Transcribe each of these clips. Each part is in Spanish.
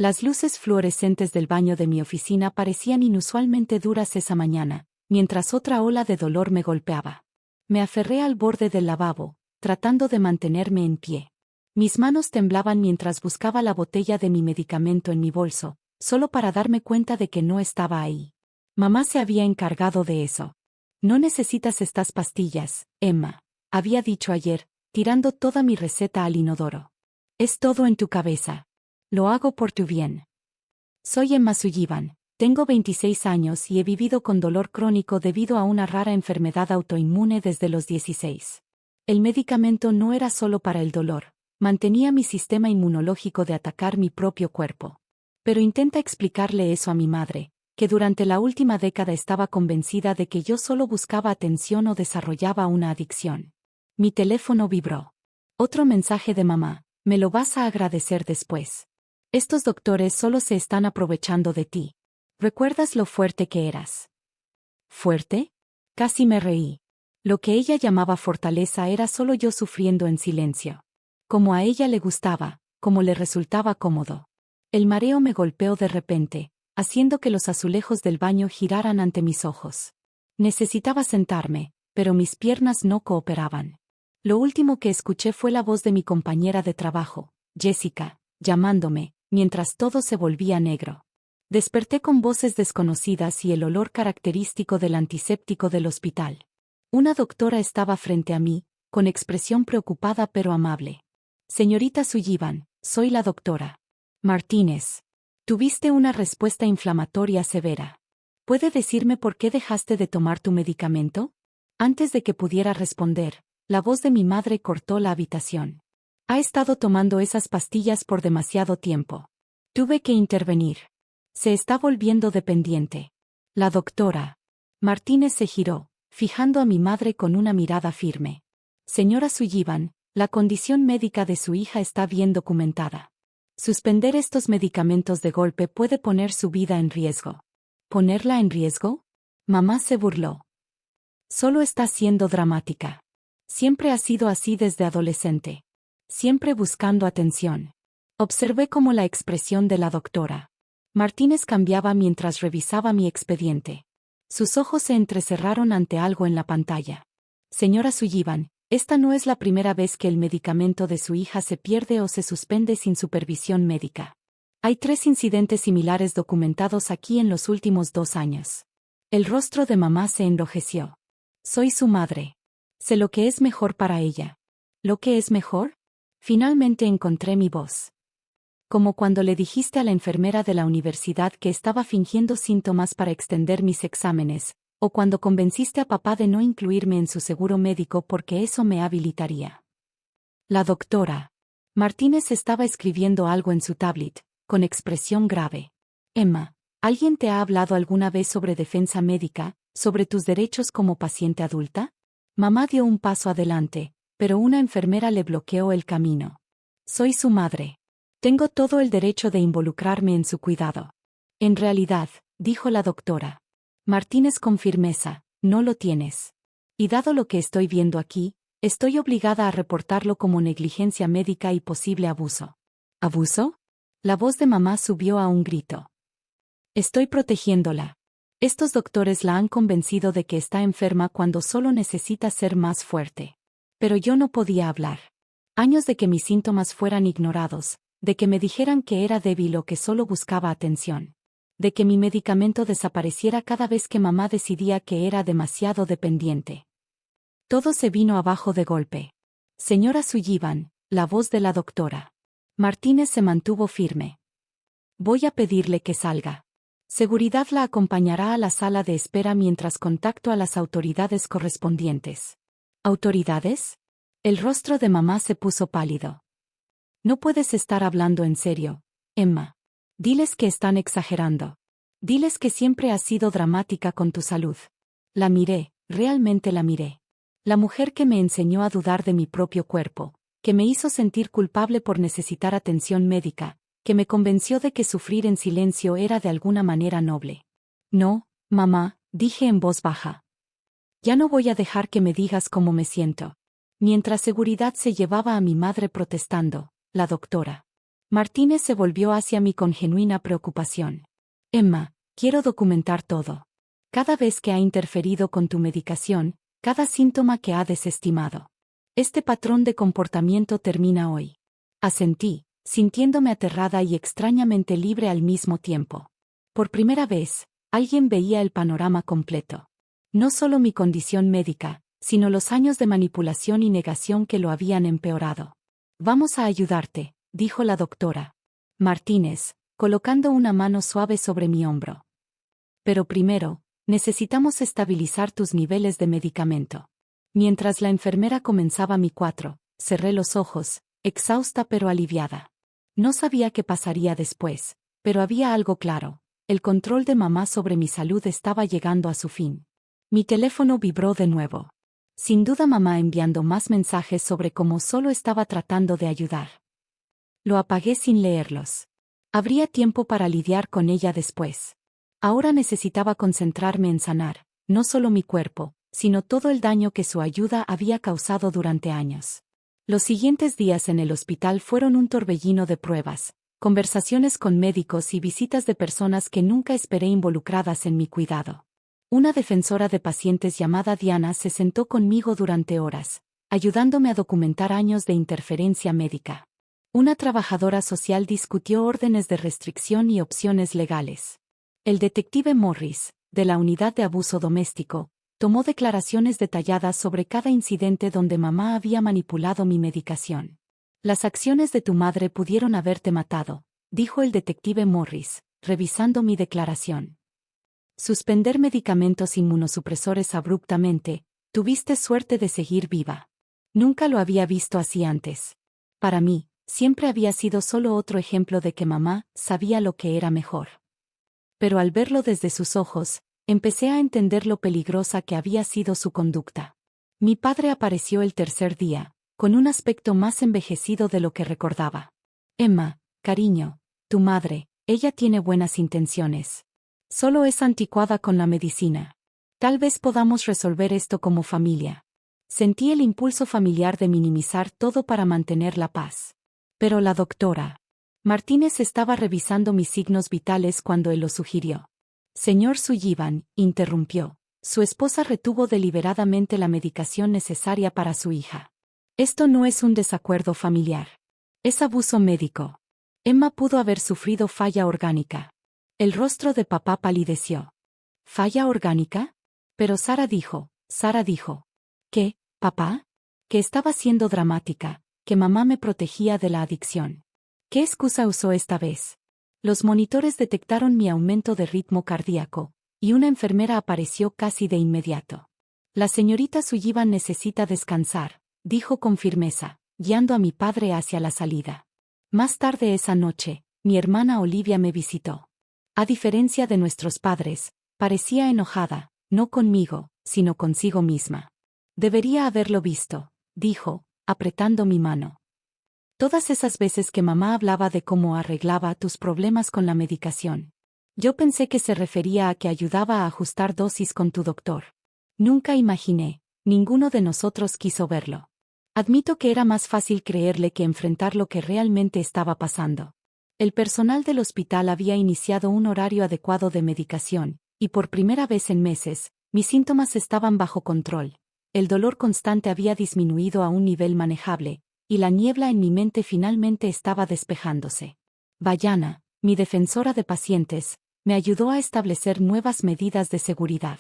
Las luces fluorescentes del baño de mi oficina parecían inusualmente duras esa mañana, mientras otra ola de dolor me golpeaba. Me aferré al borde del lavabo, tratando de mantenerme en pie. Mis manos temblaban mientras buscaba la botella de mi medicamento en mi bolso, solo para darme cuenta de que no estaba ahí. Mamá se había encargado de eso. No necesitas estas pastillas, Emma, había dicho ayer, tirando toda mi receta al inodoro. Es todo en tu cabeza. Lo hago por tu bien. Soy Emma Sullivan, tengo 26 años y he vivido con dolor crónico debido a una rara enfermedad autoinmune desde los 16. El medicamento no era solo para el dolor, mantenía mi sistema inmunológico de atacar mi propio cuerpo. Pero intenta explicarle eso a mi madre, que durante la última década estaba convencida de que yo solo buscaba atención o desarrollaba una adicción. Mi teléfono vibró. Otro mensaje de mamá, me lo vas a agradecer después. Estos doctores solo se están aprovechando de ti. ¿Recuerdas lo fuerte que eras? ¿Fuerte? Casi me reí. Lo que ella llamaba fortaleza era solo yo sufriendo en silencio. Como a ella le gustaba, como le resultaba cómodo. El mareo me golpeó de repente, haciendo que los azulejos del baño giraran ante mis ojos. Necesitaba sentarme, pero mis piernas no cooperaban. Lo último que escuché fue la voz de mi compañera de trabajo, Jessica, llamándome, mientras todo se volvía negro. Desperté con voces desconocidas y el olor característico del antiséptico del hospital. Una doctora estaba frente a mí, con expresión preocupada pero amable. Señorita Sullivan, soy la doctora Martínez. Tuviste una respuesta inflamatoria severa. ¿Puede decirme por qué dejaste de tomar tu medicamento? Antes de que pudiera responder, la voz de mi madre cortó la habitación. Ha estado tomando esas pastillas por demasiado tiempo. Tuve que intervenir. Se está volviendo dependiente. La doctora Martínez se giró, fijando a mi madre con una mirada firme. Señora Sullivan, la condición médica de su hija está bien documentada. Suspender estos medicamentos de golpe puede poner su vida en riesgo. ¿Ponerla en riesgo? Mamá se burló. Solo está siendo dramática. Siempre ha sido así desde adolescente. Siempre buscando atención. Observé cómo la expresión de la doctora Martínez cambiaba mientras revisaba mi expediente. Sus ojos se entrecerraron ante algo en la pantalla. Señora Sullivan, esta no es la primera vez que el medicamento de su hija se pierde o se suspende sin supervisión médica. Hay 3 incidentes similares documentados aquí en los últimos 2 años. El rostro de mamá se enrojeció. Soy su madre. Sé lo que es mejor para ella. ¿Lo que es mejor? Finalmente encontré mi voz. Como cuando le dijiste a la enfermera de la universidad que estaba fingiendo síntomas para extender mis exámenes, o cuando convenciste a papá de no incluirme en su seguro médico porque eso me habilitaría. La doctora Martínez estaba escribiendo algo en su tablet, con expresión grave. Emma, ¿alguien te ha hablado alguna vez sobre defensa médica, sobre tus derechos como paciente adulta? Mamá dio un paso adelante, pero una enfermera le bloqueó el camino. Soy su madre. Tengo todo el derecho de involucrarme en su cuidado. En realidad, dijo la doctora Martínez con firmeza, no lo tienes. Y dado lo que estoy viendo aquí, estoy obligada a reportarlo como negligencia médica y posible abuso. ¿Abuso? La voz de mamá subió a un grito. Estoy protegiéndola. Estos doctores la han convencido de que está enferma cuando solo necesita ser más fuerte. Pero yo no podía hablar. Años de que mis síntomas fueran ignorados, de que me dijeran que era débil o que solo buscaba atención. De que mi medicamento desapareciera cada vez que mamá decidía que era demasiado dependiente. Todo se vino abajo de golpe. Señora Sullivan, la voz de la doctora Martínez se mantuvo firme. Voy a pedirle que salga. Seguridad la acompañará a la sala de espera mientras contacto a las autoridades correspondientes. ¿Autoridades? El rostro de mamá se puso pálido. No puedes estar hablando en serio, Emma. Diles que están exagerando. Diles que siempre has sido dramática con tu salud. La miré, realmente la miré. La mujer que me enseñó a dudar de mi propio cuerpo, que me hizo sentir culpable por necesitar atención médica, que me convenció de que sufrir en silencio era de alguna manera noble. No, mamá, dije en voz baja. Ya no voy a dejar que me digas cómo me siento. Mientras seguridad se llevaba a mi madre protestando, la doctora Martínez se volvió hacia mí con genuina preocupación. Emma, quiero documentar todo. Cada vez que ha interferido con tu medicación, cada síntoma que ha desestimado. Este patrón de comportamiento termina hoy. Asentí, sintiéndome aterrada y extrañamente libre al mismo tiempo. Por primera vez, alguien veía el panorama completo. No solo mi condición médica, sino los años de manipulación y negación que lo habían empeorado. Vamos a ayudarte, dijo la doctora Martínez, colocando una mano suave sobre mi hombro. Pero primero, necesitamos estabilizar tus niveles de medicamento. Mientras la enfermera comenzaba mi 4, cerré los ojos, exhausta pero aliviada. No sabía qué pasaría después, pero había algo claro: el control de mamá sobre mi salud estaba llegando a su fin. Mi teléfono vibró de nuevo. Sin duda mamá enviando más mensajes sobre cómo solo estaba tratando de ayudar. Lo apagué sin leerlos. Habría tiempo para lidiar con ella después. Ahora necesitaba concentrarme en sanar, no solo mi cuerpo, sino todo el daño que su ayuda había causado durante años. Los siguientes días en el hospital fueron un torbellino de pruebas, conversaciones con médicos y visitas de personas que nunca esperé involucradas en mi cuidado. Una defensora de pacientes llamada Diana se sentó conmigo durante horas, ayudándome a documentar años de interferencia médica. Una trabajadora social discutió órdenes de restricción y opciones legales. El detective Morris, de la unidad de abuso doméstico, tomó declaraciones detalladas sobre cada incidente donde mamá había manipulado mi medicación. Las acciones de tu madre pudieron haberte matado, dijo el detective Morris, revisando mi declaración. Suspender medicamentos inmunosupresores abruptamente, tuviste suerte de seguir viva. Nunca lo había visto así antes. Para mí, siempre había sido solo otro ejemplo de que mamá sabía lo que era mejor. Pero al verlo desde sus ojos, empecé a entender lo peligrosa que había sido su conducta. Mi padre apareció el tercer día, con un aspecto más envejecido de lo que recordaba. Emma, cariño, tu madre, ella tiene buenas intenciones. Solo es anticuada con la medicina. Tal vez podamos resolver esto como familia. Sentí el impulso familiar de minimizar todo para mantener la paz. Pero la doctora Martínez estaba revisando mis signos vitales cuando él lo sugirió. Señor Sullivan, interrumpió. Su esposa retuvo deliberadamente la medicación necesaria para su hija. Esto no es un desacuerdo familiar. Es abuso médico. Emma pudo haber sufrido falla orgánica. El rostro de papá palideció. ¿Falla orgánica? Pero Sara dijo. ¿Qué, papá? Que estaba siendo dramática, que mamá me protegía de la adicción. ¿Qué excusa usó esta vez? Los monitores detectaron mi aumento de ritmo cardíaco, y una enfermera apareció casi de inmediato. La señorita Sullivan necesita descansar, dijo con firmeza, guiando a mi padre hacia la salida. Más tarde esa noche, mi hermana Olivia me visitó. A diferencia de nuestros padres, parecía enojada, no conmigo, sino consigo misma. Debería haberlo visto, dijo, apretando mi mano. Todas esas veces que mamá hablaba de cómo arreglaba tus problemas con la medicación. Yo pensé que se refería a que ayudaba a ajustar dosis con tu doctor. Nunca imaginé, ninguno de nosotros quiso verlo. Admito que era más fácil creerle que enfrentar lo que realmente estaba pasando. El personal del hospital había iniciado un horario adecuado de medicación, y por primera vez en meses, mis síntomas estaban bajo control. El dolor constante había disminuido a un nivel manejable, y la niebla en mi mente finalmente estaba despejándose. Vallana, mi defensora de pacientes, me ayudó a establecer nuevas medidas de seguridad.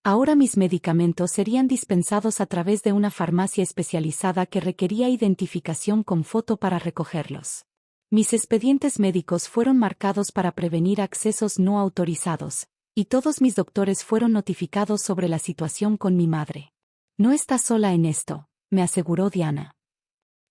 Ahora mis medicamentos serían dispensados a través de una farmacia especializada que requería identificación con foto para recogerlos. Mis expedientes médicos fueron marcados para prevenir accesos no autorizados, y todos mis doctores fueron notificados sobre la situación con mi madre. No estás sola en esto, me aseguró Diana.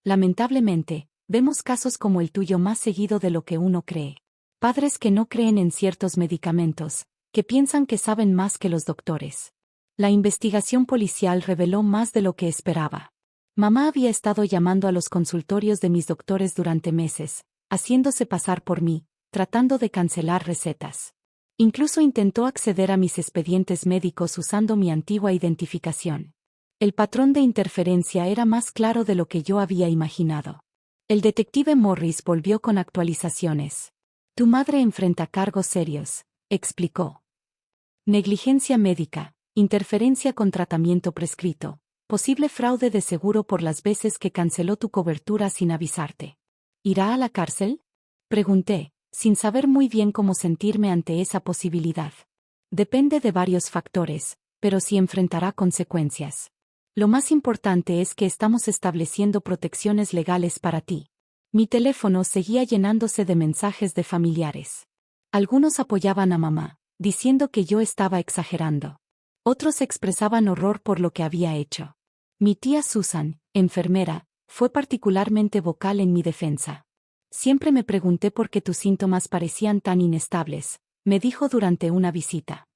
Lamentablemente, vemos casos como el tuyo más seguido de lo que uno cree. Padres que no creen en ciertos medicamentos, que piensan que saben más que los doctores. La investigación policial reveló más de lo que esperaba. Mamá había estado llamando a los consultorios de mis doctores durante meses, haciéndose pasar por mí, tratando de cancelar recetas. Incluso intentó acceder a mis expedientes médicos usando mi antigua identificación. El patrón de interferencia era más claro de lo que yo había imaginado. El detective Morris volvió con actualizaciones. Tu madre enfrenta cargos serios, explicó. Negligencia médica, interferencia con tratamiento prescrito, posible fraude de seguro por las veces que canceló tu cobertura sin avisarte. ¿Irá a la cárcel? Pregunté, sin saber muy bien cómo sentirme ante esa posibilidad. Depende de varios factores, pero sí enfrentará consecuencias. Lo más importante es que estamos estableciendo protecciones legales para ti. Mi teléfono seguía llenándose de mensajes de familiares. Algunos apoyaban a mamá, diciendo que yo estaba exagerando. Otros expresaban horror por lo que había hecho. Mi tía Susan, enfermera, fue particularmente vocal en mi defensa. Siempre me pregunté por qué tus síntomas parecían tan inestables, me dijo durante una visita.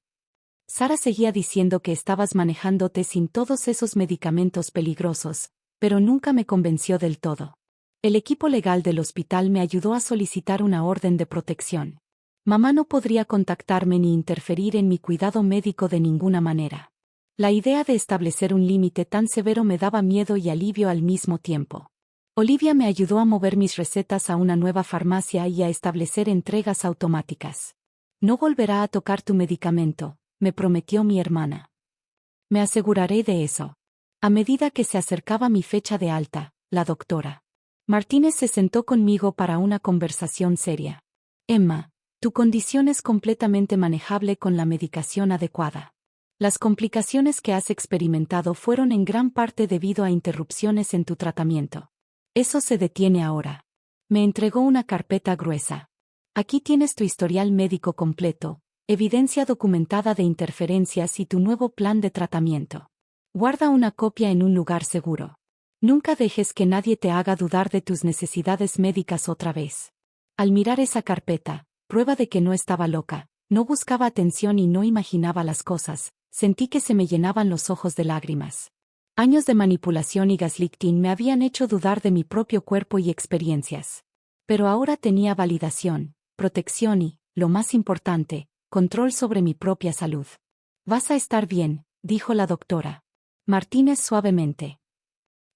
Sara seguía diciendo que estabas manejándote sin todos esos medicamentos peligrosos, pero nunca me convenció del todo. El equipo legal del hospital me ayudó a solicitar una orden de protección. Mamá no podría contactarme ni interferir en mi cuidado médico de ninguna manera. La idea de establecer un límite tan severo me daba miedo y alivio al mismo tiempo. Olivia me ayudó a mover mis recetas a una nueva farmacia y a establecer entregas automáticas. No volverá a tocar tu medicamento, me prometió mi hermana. Me aseguraré de eso. A medida que se acercaba mi fecha de alta, la doctora Martínez se sentó conmigo para una conversación seria. Emma, tu condición es completamente manejable con la medicación adecuada. Las complicaciones que has experimentado fueron en gran parte debido a interrupciones en tu tratamiento. Eso se detiene ahora. Me entregó una carpeta gruesa. Aquí tienes tu historial médico completo, evidencia documentada de interferencias y tu nuevo plan de tratamiento. Guarda una copia en un lugar seguro. Nunca dejes que nadie te haga dudar de tus necesidades médicas otra vez. Al mirar esa carpeta, prueba de que no estaba loca, no buscaba atención y no imaginaba las cosas, sentí que se me llenaban los ojos de lágrimas. Años de manipulación y gaslighting me habían hecho dudar de mi propio cuerpo y experiencias. Pero ahora tenía validación, protección y, lo más importante, control sobre mi propia salud. Vas a estar bien, dijo la doctora Martínez suavemente.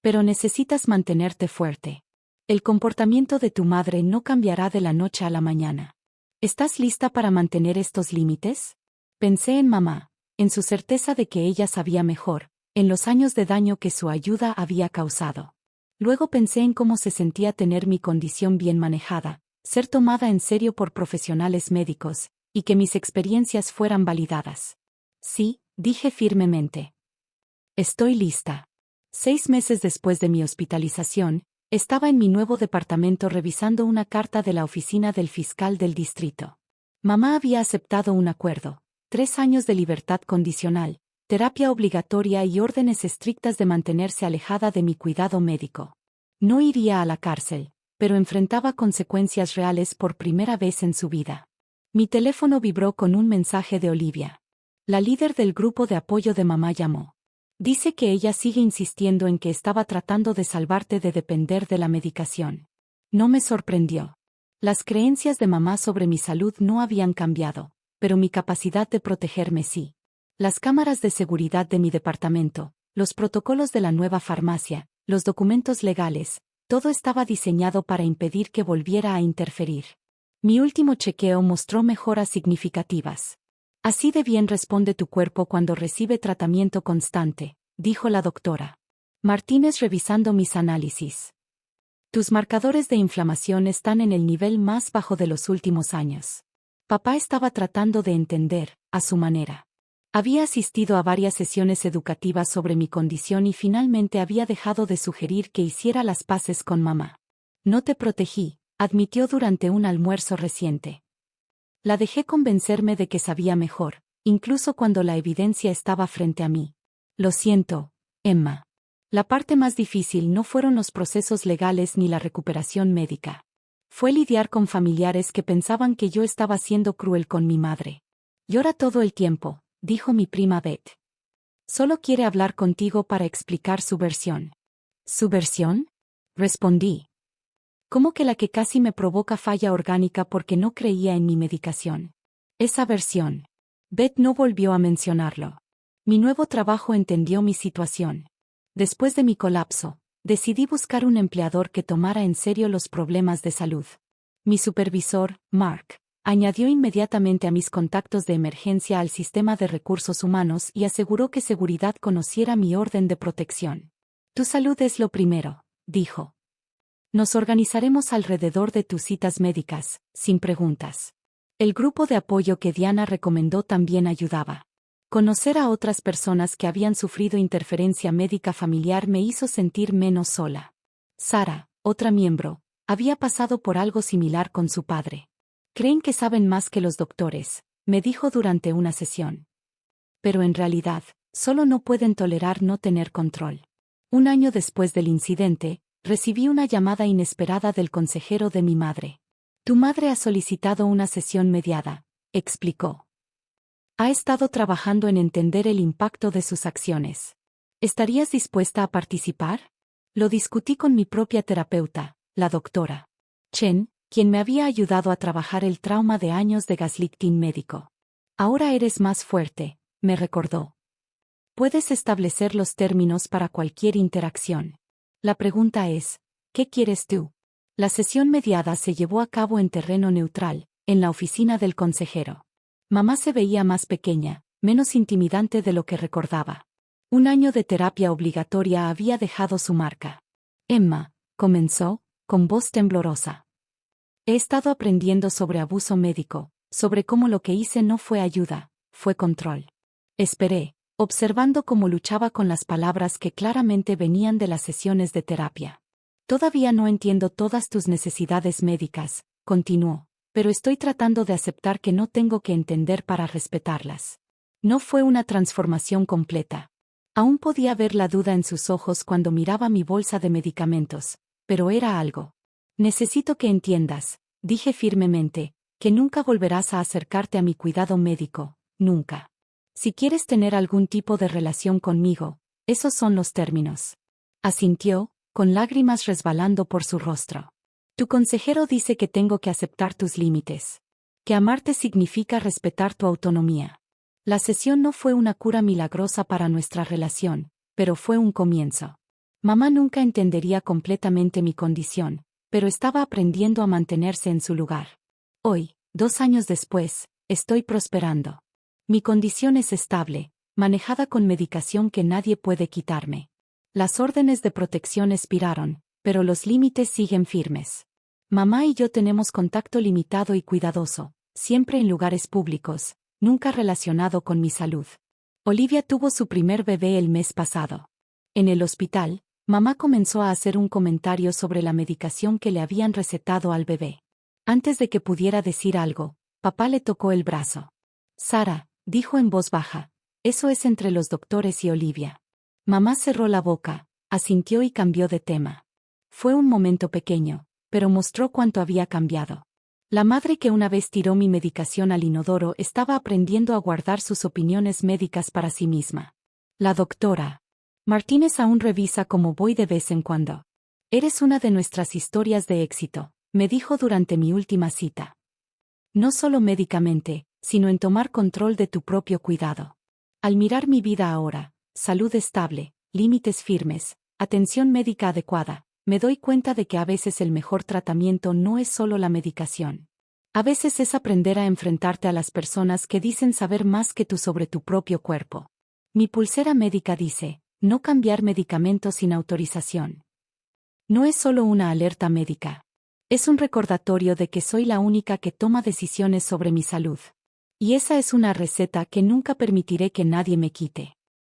Pero necesitas mantenerte fuerte. El comportamiento de tu madre no cambiará de la noche a la mañana. ¿Estás lista para mantener estos límites? Pensé en mamá, en su certeza de que ella sabía mejor, en los años de daño que su ayuda había causado. Luego pensé en cómo se sentía tener mi condición bien manejada, ser tomada en serio por profesionales médicos, y que mis experiencias fueran validadas. Sí, dije firmemente. Estoy lista. 6 meses después de mi hospitalización, estaba en mi nuevo departamento revisando una carta de la oficina del fiscal del distrito. Mamá había aceptado un acuerdo, 3 años de libertad condicional, terapia obligatoria y órdenes estrictas de mantenerse alejada de mi cuidado médico. No iría a la cárcel, pero enfrentaba consecuencias reales por primera vez en su vida. Mi teléfono vibró con un mensaje de Olivia. La líder del grupo de apoyo de mamá llamó. Dice que ella sigue insistiendo en que estaba tratando de salvarte de depender de la medicación. No me sorprendió. Las creencias de mamá sobre mi salud no habían cambiado, pero mi capacidad de protegerme sí. Las cámaras de seguridad de mi departamento, los protocolos de la nueva farmacia, los documentos legales, todo estaba diseñado para impedir que volviera a interferir. Mi último chequeo mostró mejoras significativas. Así de bien responde tu cuerpo cuando recibe tratamiento constante, dijo la doctora Martínez revisando mis análisis. Tus marcadores de inflamación están en el nivel más bajo de los últimos años. Papá estaba tratando de entender, a su manera. Había asistido a varias sesiones educativas sobre mi condición y finalmente había dejado de sugerir que hiciera las paces con mamá. No te protegí, admitió durante un almuerzo reciente. La dejé convencerme de que sabía mejor, incluso cuando la evidencia estaba frente a mí. Lo siento, Emma. La parte más difícil no fueron los procesos legales ni la recuperación médica. Fue lidiar con familiares que pensaban que yo estaba siendo cruel con mi madre. Llora todo el tiempo, dijo mi prima Beth. Solo quiere hablar contigo para explicar su versión. ¿Su versión? Respondí. ¿Cómo que la que casi me provoca falla orgánica porque no creía en mi medicación? Esa versión. Beth no volvió a mencionarlo. Mi nuevo trabajo entendió mi situación. Después de mi colapso, decidí buscar un empleador que tomara en serio los problemas de salud. Mi supervisor, Mark, añadió inmediatamente a mis contactos de emergencia al sistema de recursos humanos y aseguró que seguridad conociera mi orden de protección. Tu salud es lo primero, dijo. Nos organizaremos alrededor de tus citas médicas, sin preguntas. El grupo de apoyo que Diana recomendó también ayudaba. Conocer a otras personas que habían sufrido interferencia médica familiar me hizo sentir menos sola. Sara, otra miembro, había pasado por algo similar con su padre. Creen que saben más que los doctores, me dijo durante una sesión. Pero en realidad, solo no pueden tolerar no tener control. Un año después del incidente, recibí una llamada inesperada del consejero de mi madre. Tu madre ha solicitado una sesión mediada, explicó. Ha estado trabajando en entender el impacto de sus acciones. ¿Estarías dispuesta a participar? Lo discutí con mi propia terapeuta, la doctora Chen, quien me había ayudado a trabajar el trauma de años de gaslighting médico. Ahora eres más fuerte, me recordó. Puedes establecer los términos para cualquier interacción. La pregunta es, ¿qué quieres tú? La sesión mediada se llevó a cabo en terreno neutral, en la oficina del consejero. Mamá se veía más pequeña, menos intimidante de lo que recordaba. Un año de terapia obligatoria había dejado su marca. Emma, comenzó, con voz temblorosa. He estado aprendiendo sobre abuso médico, sobre cómo lo que hice no fue ayuda, fue control. Esperé, observando cómo luchaba con las palabras que claramente venían de las sesiones de terapia. Todavía no entiendo todas tus necesidades médicas, continuó, pero estoy tratando de aceptar que no tengo que entender para respetarlas. No fue una transformación completa. Aún podía ver la duda en sus ojos cuando miraba mi bolsa de medicamentos, pero era algo. Necesito que entiendas, dije firmemente, que nunca volverás a acercarte a mi cuidado médico, nunca. Si quieres tener algún tipo de relación conmigo, esos son los términos. Asintió, con lágrimas resbalando por su rostro. Tu consejero dice que tengo que aceptar tus límites. Que amarte significa respetar tu autonomía. La sesión no fue una cura milagrosa para nuestra relación, pero fue un comienzo. Mamá nunca entendería completamente mi condición, pero estaba aprendiendo a mantenerse en su lugar. Hoy, 2 años después, estoy prosperando. Mi condición es estable, manejada con medicación que nadie puede quitarme. Las órdenes de protección expiraron, pero los límites siguen firmes. Mamá y yo tenemos contacto limitado y cuidadoso, siempre en lugares públicos, nunca relacionado con mi salud. Olivia tuvo su primer bebé el mes pasado. En el hospital, mamá comenzó a hacer un comentario sobre la medicación que le habían recetado al bebé. Antes de que pudiera decir algo, papá le tocó el brazo. Sara, dijo en voz baja, eso es entre los doctores y Olivia. Mamá cerró la boca, asintió y cambió de tema. Fue un momento pequeño, pero mostró cuánto había cambiado. La madre que una vez tiró mi medicación al inodoro estaba aprendiendo a guardar sus opiniones médicas para sí misma. La doctora Martínez aún revisa cómo voy de vez en cuando. Eres una de nuestras historias de éxito, me dijo durante mi última cita. No solo médicamente, sino en tomar control de tu propio cuidado. Al mirar mi vida ahora, salud estable, límites firmes, atención médica adecuada, me doy cuenta de que a veces el mejor tratamiento no es solo la medicación. A veces es aprender a enfrentarte a las personas que dicen saber más que tú sobre tu propio cuerpo. Mi pulsera médica dice, no cambiar medicamentos sin autorización. No es solo una alerta médica. Es un recordatorio de que soy la única que toma decisiones sobre mi salud. Y esa es una receta que nunca permitiré que nadie me quite.